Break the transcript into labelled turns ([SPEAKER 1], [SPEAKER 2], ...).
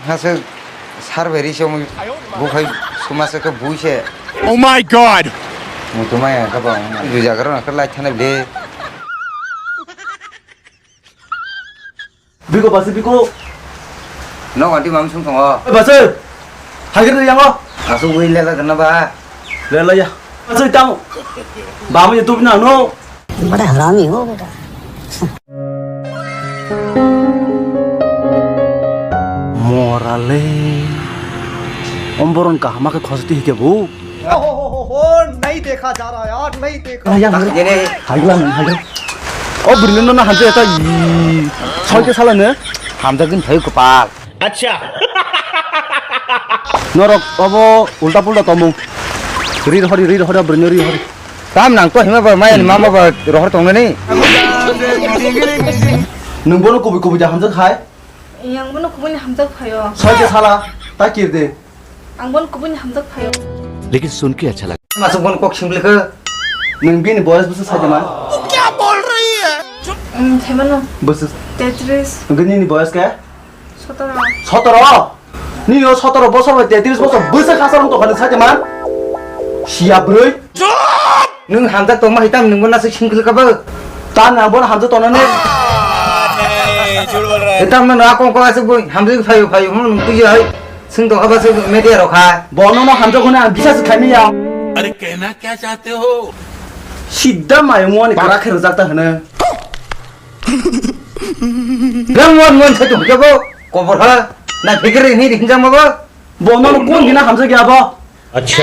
[SPEAKER 1] 하서 사르베리시오면 뭐가 수마서 그 무시해.
[SPEAKER 2] Oh my God!
[SPEAKER 1] 뭐 도마야 가봐. 유자 그러나 그라 타네.
[SPEAKER 3] Biko basi Biko.
[SPEAKER 1] 너 어디 마음 충동어.
[SPEAKER 3] Basi. Hadir yang lo.
[SPEAKER 1] 아서 우일래라 그나봐.
[SPEAKER 3] ले या अच्छा इतना बाबू ये तू भी ना नो
[SPEAKER 4] बड़ा हरामी हो बेटा
[SPEAKER 3] मोराले ओम्बरन का हमारे खोजती है क्या वो
[SPEAKER 5] हो नहीं देखा जा रहा यार नहीं देखा
[SPEAKER 3] या
[SPEAKER 1] 얘네
[SPEAKER 3] हाइला हाइला ओ बिरलिन ना हंसे ऐसा 설계 살았네
[SPEAKER 1] 함덕은 더 있고 박.
[SPEAKER 3] 너로 어버 울다 불다 떠몽 리리 허리 브르니 리리 허리
[SPEAKER 1] 다음 낭또 힘어봐 마야니 마마봐 로허 동네니.
[SPEAKER 3] 능보는 꼬비 자 함정 하이
[SPEAKER 6] 양분은 구분이 함덕파요.
[SPEAKER 3] 설계 살아 딱 기르대
[SPEAKER 6] 양분 구분이 함덕파요.
[SPEAKER 2] लेकिन सुन के अच्छा लगा
[SPEAKER 1] 마서건 꼭 심리그.
[SPEAKER 3] 능비니 보여서 무슨 사자만
[SPEAKER 6] 제만은
[SPEAKER 3] 무슨
[SPEAKER 6] 데드레스
[SPEAKER 3] 은근히 보여서 게
[SPEAKER 6] 소더라.
[SPEAKER 3] 서더러 니요 서더러 벗어봐 대들이 벗어 무슨 가서는 또 가는 사자만 시야 브르이
[SPEAKER 1] 능 함덕 동마 히땀 능고 나서 싱글까봐.
[SPEAKER 3] 딴 양보는 함정 떠나네
[SPEAKER 1] 일단 너 아까 가서 뭐 함덕 파요 뭐 그지 승도 가봐서 메디아로 가.
[SPEAKER 3] 번호는 함정 그냥 미사스 갈미야
[SPEAKER 2] अरे कहना क्या चाहते हो
[SPEAKER 3] 시다 마용원이 그렇게 르작다 하네
[SPEAKER 1] 명원 저도 저거 꼬불하. 나 베그레 니 힘장 먹어.
[SPEAKER 3] 번호는 꼰기나 함정이야 봐
[SPEAKER 2] अच्छा